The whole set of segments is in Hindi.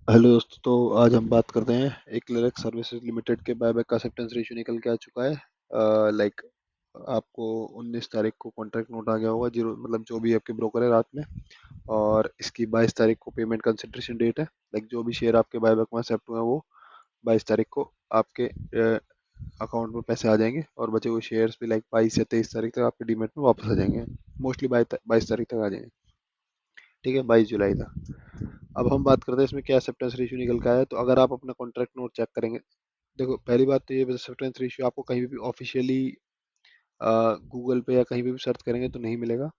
हेलो दोस्तों, तो आज हम बात करते हैं एक्लेरक्स सर्विसेज लिमिटेड के बायबैक का एक्सेप्टेंस रेशियो निकल के आ चुका है। लाइक आपको 19 तारीख को कॉन्ट्रैक्ट नोट आ गया होगा, जीरो मतलब जो भी आपके ब्रोकर है रात में। और इसकी 22 तारीख को पेमेंट कंसिडरेशन डेट है। लाइक जो भी शेयर आपके बायबैक में एक्सेप्ट हुए हैं वो 22 तारीख को आपके अकाउंट में पैसे आ जाएंगे, और बचे हुए शेयर्स भी लाइक 22 या 23 तारीख तक आपके डीमेट में वापस आ जाएंगे। मोस्टली 22 तारीख तक आ जाएंगे। ठीक है, 22 जुलाई तक। अब हम बात करते हैं इसमें क्या एक्सेप्टेंस रेशियो निकल का है। तो अगर आप अपना कॉन्ट्रैक्ट नोट चेक करेंगे, देखो पहली बात तो ये एक्सेप्टेंस रेशियो आपको कहीं भी ऑफिशियली गूगल पे या कहीं पे भी सर्च करेंगे तो नहीं मिलेगा।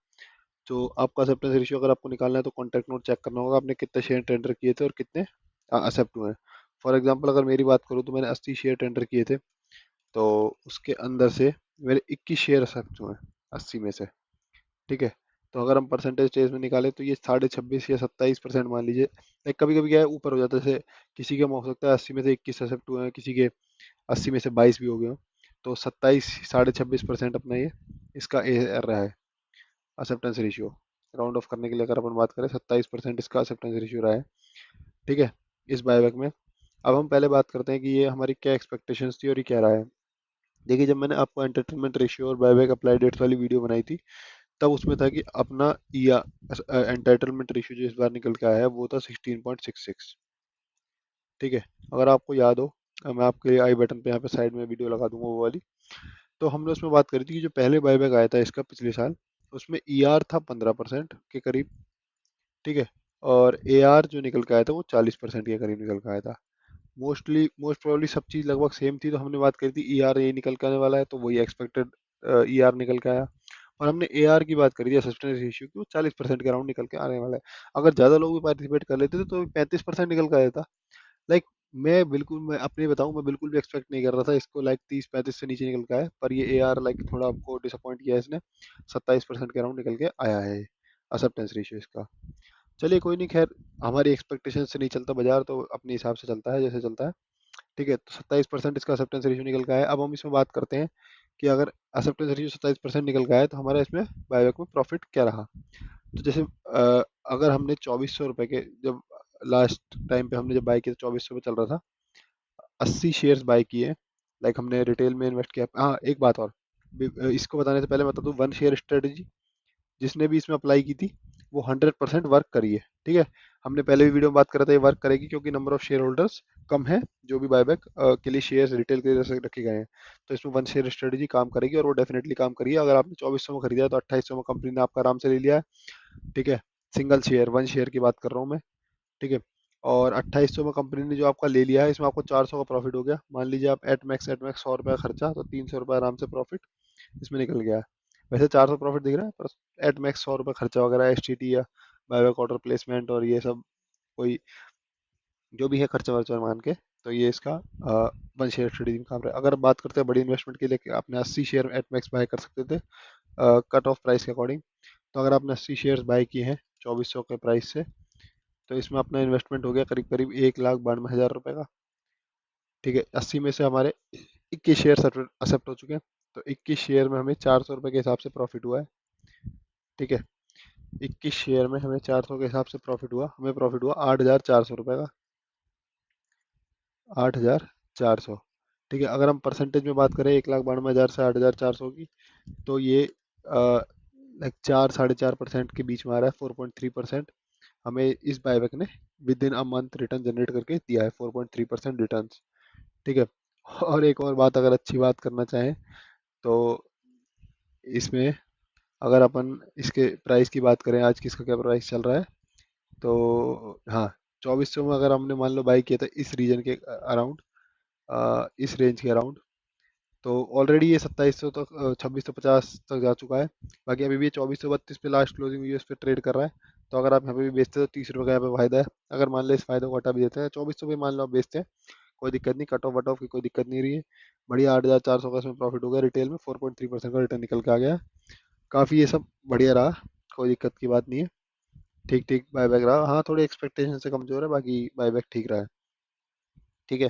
तो आपका एक्सेप्टेंस रेशियो अगर आपको निकालना है तो कॉन्ट्रैक्ट नोट चेक करना होगा, आपने कितने शेयर टेंडर किए थे और कितने एक्सेप्ट हुए हैं। फॉर एग्जांपल अगर मेरी बात करूँ तो मैंने 80 शेयर टेंडर किए थे, तो उसके अंदर से मेरे 21 शेयर एक्सेप्ट हुए हैं 80 में से। ठीक है, तो अगर हम परसेंटेज स्टेज में निकालें तो ये 26.5 या 27% मान लीजिए। लाइक कभी कभी क्या है ऊपर हो जाता है, जैसे किसी के में हो सकता है 80 में से 21 एक्सेप्ट हुए हैं, किसी के 80 में से 22 भी हो गए हो। तो 27 26.5% अपना ये इसका रहा है एक्सेप्टेंस रेशियो। राउंड ऑफ करने के लिए अगर अपन बात करें 27% इसका एक्सेप्टेंस रेशियो रहा है। ठीक है, इस बायबैक में। अब हम पहले बात करते हैं कि ये हमारी क्या एक्सपेक्टेशंस थी और ये क्या रहा है। देखिए, जब मैंने आपको एंटरटेनमेंट रेशियो और बायबैक अप्लाई डेट्स वाली वीडियो बनाई थी, तब उसमें था कि अपना या एंटाइटलमेंट रेशियो जो इस बार निकल के आया है वो था 16.66। ठीक है, अगर आपको याद हो, मैं आपके लिए आई बटन पे यहाँ पे साइड में वीडियो लगा दूंगा वो वाली। तो हमने उसमें बात करी थी कि जो पहले बायबैक आया था इसका पिछले साल, उसमें ईआर था 15% के करीब। ठीक है, और एआर जो निकल के आया था वो 40% के करीब निकल के आया था। मोस्ट प्रोबेबली सब चीज़ लगभग सेम थी, तो हमने बात करी थी ईआर ये निकल के आने वाला है, तो वही एक्सपेक्टेड ईआर निकल के आया। और हमने एआर की बात करी थी असिस्टेंस रेशियो की, वो 40% के अराउंड निकल के आने वाला है। अगर ज़्यादा लोग भी पार्टिसिपेट कर लेते थे तो 35% निकल के आया था। लाइक मैं अपनी बताऊं, मैं बिल्कुल भी एक्सपेक्ट नहीं कर रहा था इसको लाइक 30-35 से नीचे निकल के आए, पर ये एआर लाइक थोड़ा आपको डिसअपॉइंट किया है इसने। 27% के अराउंड निकल के आया है एक्सेप्टेंस रेशियो इसका। चलिए कोई नहीं, खैर हमारी एक्सपेक्टेशन से नहीं चलता बाजार, तो अपने हिसाब से चलता है जैसे चलता है। ठीक है, तो 27% इसका एक्सेप्टेंस रेशियो निकल का है। अब हम इसमें बात करते हैं कि अगर एक्सेप्टेंस रेशियो 27% निकल का है तो हमारा इसमें बायबैक में प्रॉफिट क्या रहा। तो जैसे अगर हमने 2400 रुपये के, जब लास्ट टाइम पे हमने जब बाय किया 2400 पे चल रहा था, 80 शेयर्स बाय किए। लाइक हमने रिटेल में इन्वेस्ट किया। हाँ, एक बात और इसको बताने से पहले बता दूं, वन शेयर स्ट्रेटेजी जिसने भी इसमें अप्लाई की थी वो 100% वर्क करी है। ठीक है, हमने पहले भी वीडियो में बात करा था ये वर्क करेगी, क्योंकि नंबर ऑफ शेयर होल्डर्स कम है जो भी बायबैक के लिए शेयर्स रिटेल के जैसे रखे गए हैं। तो इसमें वन शेयर स्ट्रेटेजी काम करेगी, और वो डेफिनेटली काम करिए। अगर आपने 2400 में खरीदा है तो 2800 में कंपनी ने आपका आराम से ले लिया है। ठीक है, सिंगल शेयर वन शेयर की बात कर रहा हूँ मैं। ठीक है, और 2800 में कंपनी ने जो आपका ले लिया है, इसमें आपको 400 का प्रॉफिट हो गया। मान लीजिए आप एट मैक्स 100 रुपये खर्चा, तो 300 रुपये आराम से प्रॉफिट इसमें निकल गया है। वैसे 400 प्रॉफिट दिख रहा है, पर एट मैक्स 100 रुपये खर्चा वगैरह एस टी टी या बायबैक ऑर्डर प्लेसमेंट और ये सब कोई जो भी है खर्चा वर्चा मान के, तो ये इसका वन शेयर ट्रेडिंग काम रहा है। अगर बात करते हैं बड़ी इन्वेस्टमेंट के लिए कि आपने 80 शेयर एट मैक्स बाय कर सकते थे कट ऑफ प्राइस के अकॉर्डिंग। तो अगर आपने 80 शेयर्स बाय किए हैं 2400 के प्राइस से, तो इसमें अपना इन्वेस्टमेंट हो गया करीब करीब 1,92,000 रुपये का। ठीक है, 80 में से हमारे 21 शेयर एक्सेप्ट हो चुके हैं, तो 21 शेयर में हमें 400 रुपये के हिसाब से प्रॉफिट हुआ है। ठीक है, 21 शेयर में हमें 400 के हिसाब से प्रॉफिट हुआ, हमें प्रॉफिट हुआ 8,400 रुपये का। 8,400। ठीक है, अगर हम परसेंटेज में बात करें 1,92,000 से 8,400 की, तो ये लाइक 4-4.5% के बीच में आ रहा है, 4.3% हमें इस बायबैक ने with in a month return generate करके दिया है, 4.3% रिटर्न। ठीक है, और एक और बात अगर अच्छी बात करना चाहें तो इसमें अगर अपन इसके प्राइस की बात करें, आज किसका क्या प्राइस चल रहा है, तो हाँ, 2400 में अगर हमने मान लो बाई किया था इस रीजन के अराउंड, इस रेंज के अराउंड, तो ऑलरेडी ये 2700 तक 2650 तक जा चुका है। बाकी अभी भी 2432 पे लास्ट क्लोजिंग हुई है, उस पर ट्रेड कर रहा है। तो अगर आप यहाँ पे भी बेचते हो तो 30 रुपये का यहाँ पे फायदा है। अगर मान लो इस फायदे को हटा भी देते हैं, 2400 पे मान लो आप बेचते हैं, कोई दिक्कत नहीं, कट ऑफ वट ऑफ की कोई दिक्कत नहीं रही है। बढ़िया 8,400 का इसमें प्रॉफिट हो गया, रिटेल में 4.3% का रिटर्न निकल के आ गया। काफ़ी ये सब बढ़िया रहा, कोई दिक्कत की बात नहीं है। ठीक ठीक बायबैक रहा, हाँ थोड़ी एक्सपेक्टेशन से कमजोर है, बाकी बायबैक ठीक रहा है। ठीक है,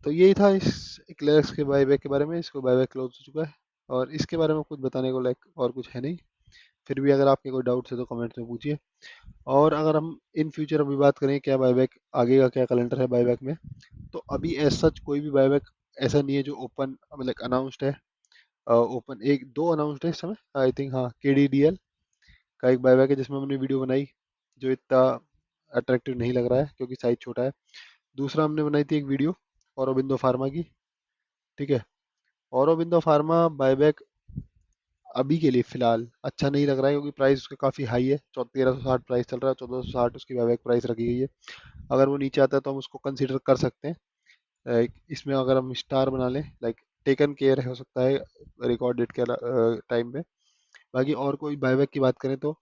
तो यही था इस एक्लेयर्स के बायबैक के बारे में। इसको बायबैक क्लोज हो चुका है, और इसके बारे में कुछ बताने को लाइक और कुछ है नहीं। फिर भी अगर आपके कोई डाउट्स है तो कमेंट्स में पूछिए। और अगर हम इन फ्यूचर अभी बात करें क्या बायबैक आगे का क्या कैलेंडर है बायबैक में, तो अभी एज सच कोई भी बायबैक ऐसा नहीं है जो ओपन मतलब अनाउंस्ड है। ओपन एक दो अनाउंस्ड है इस समय, आई थिंक, हाँ, केडीडीएल का एक बायबैक है जिसमें हमने वीडियो बनाई, जो इतना अट्रैक्टिव नहीं लग रहा है क्योंकि साइज छोटा है। दूसरा हमने बनाई थी एक वीडियो औरोबिंदो फार्मा की, ठीक है। औरोबिंदो फार्मा बायबैक अभी के लिए फिलहाल अच्छा नहीं लग रहा है क्योंकि प्राइस उसका काफ़ी हाई है, 1360 प्राइस चल रहा है, 1460 उसकी बायबैक प्राइस रखी गई है। अगर वो नीचे आता है तो हम उसको कंसीडर कर सकते हैं। इसमें अगर हम स्टार बना लें, लाइक टेकन केयर हो सकता है रिकॉर्ड डेट के टाइम पे। बाकी और कोई बायबैक की बात करें तो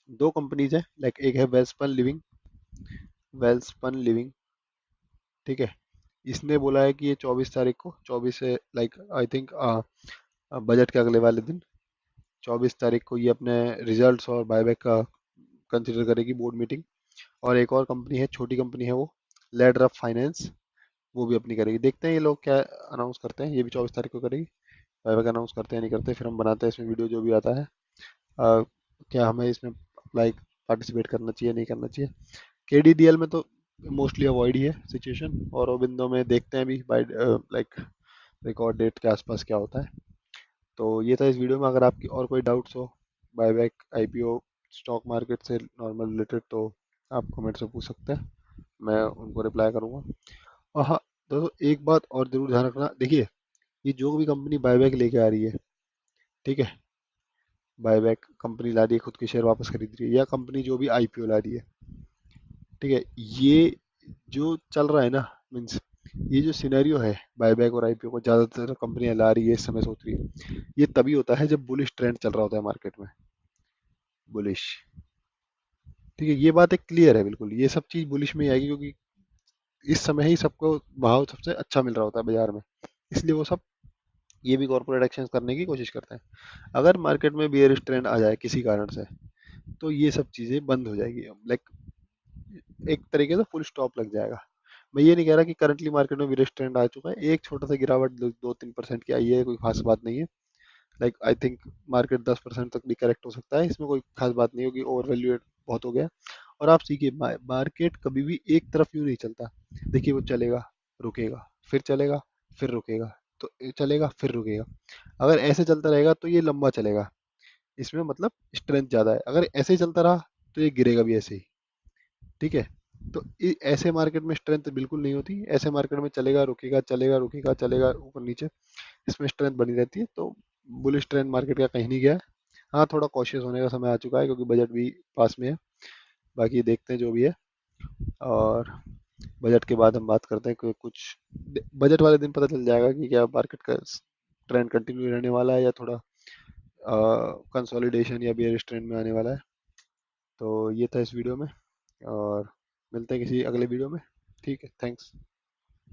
दो कंपनीज है, लाइक एक है वेल्सपन लिविंग, ठीक है। इसने बोला है कि ये 24 तारीख को, 24 से लाइक आई थिंक बजट के अगले वाले दिन 24 तारीख को ये अपने रिजल्ट्स और बायबैक का कंसिडर करेगी बोर्ड मीटिंग। और एक और कंपनी है, छोटी कंपनी है वो, लेडर ऑफ फाइनेंस, वो भी अपनी करेगी। देखते हैं ये लोग क्या अनाउंस करते हैं, ये भी 24 तारीख को करेगी। बायबैक अनाउंस करते हैं नहीं करते, फिर हम बनाते हैं इसमें वीडियो जो भी आता है। क्या हमें इसमें लाइक पार्टिसिपेट करना चाहिए नहीं करना चाहिए। केडीडीएल में तो मोस्टली अवॉइड ही है सिचुएशन, और ओबिंदो में देखते हैं अभी बाय लाइक रिकॉर्ड डेट के आसपास क्या होता है। तो ये था इस वीडियो में। अगर आपकी और कोई डाउट्स हो बायबैक, आईपीओ, स्टॉक मार्केट से नॉर्मल रिलेटेड, तो आप कमेंट से पूछ सकते हैं, मैं उनको रिप्लाई करूंगा। और हाँ दोस्तों, एक बात और जरूर ध्यान रखना, देखिए ये जो भी कंपनी बायबैक लेके आ रही है, ठीक है, बायबैक कंपनी ला रही है, खुद के शेयर वापस खरीद रही है, या कंपनी जो भी आईपीओ ला रही है, ठीक है, ये जो चल रहा है ना, मीन्स ये जो सिनेरियो है बायबैक और आईपीओ को ज़्यादातर कंपनियां ला रही है इस समय सोच रही है, ये तभी होता है जब बुलिश ट्रेंड चल रहा होता है मार्केट में, बुलिश, ठीक है। ये बात एक क्लियर है बिल्कुल, ये सब चीज़ बुलिश में ही आएगी क्योंकि इस समय ही सबको भाव सबसे अच्छा मिल रहा होता है बाजार में, इसलिए वो सब ये भी कॉर्पोरेट एक्शन करने की कोशिश करते हैं। अगर मार्केट में बियरिश ट्रेंड आ जाए किसी कारण से, तो ये सब चीज़ें बंद हो जाएगी, लाइक एक तरीके से फुल स्टॉप लग जाएगा। मैं ये नहीं कह रहा कि करंटली मार्केट में बियरिश ट्रेंड आ चुका है, एक छोटा सा गिरावट 2-3% की आई है, कोई खास बात नहीं है। लाइक आई थिंक मार्केट 10% तक भी करेक्ट हो सकता है, इसमें कोई खास बात नहीं होगी, ओवर वैल्यूएट बहुत हो गया। और आप सीखिए, मार्केट कभी भी एक तरफ यूं नहीं चलता। देखिए वो चलेगा, रुकेगा, फिर चलेगा, फिर रुकेगा, तो ये चलेगा फिर रुकेगा। अगर ऐसे चलता रहेगा तो ये लंबा चलेगा, इसमें मतलब स्ट्रेंथ ज़्यादा है। अगर ऐसे ही चलता रहा तो ये गिरेगा भी ऐसे ही, ठीक है। तो ऐसे मार्केट में स्ट्रेंथ बिल्कुल नहीं होती, ऐसे मार्केट में चलेगा रुकेगा चलेगा रुकेगा चलेगा ऊपर नीचे, इसमें स्ट्रेंथ बनी रहती है। तो बुलिश ट्रेंड मार्केट का कहीं नहीं गया है। हाँ, थोड़ा कॉशियस होने का समय आ चुका है क्योंकि बजट भी पास में है। बाकी देखते हैं जो भी है, और बजट के बाद हम बात करते हैं कि कुछ बजट वाले दिन पता चल जाएगा कि क्या मार्केट का ट्रेंड कंटिन्यू रहने वाला है या थोड़ा कंसोलिडेशन या बेयरिश ट्रेंड में आने वाला है। तो ये था इस वीडियो में, और मिलते हैं किसी अगले वीडियो में। ठीक है, थैंक्स।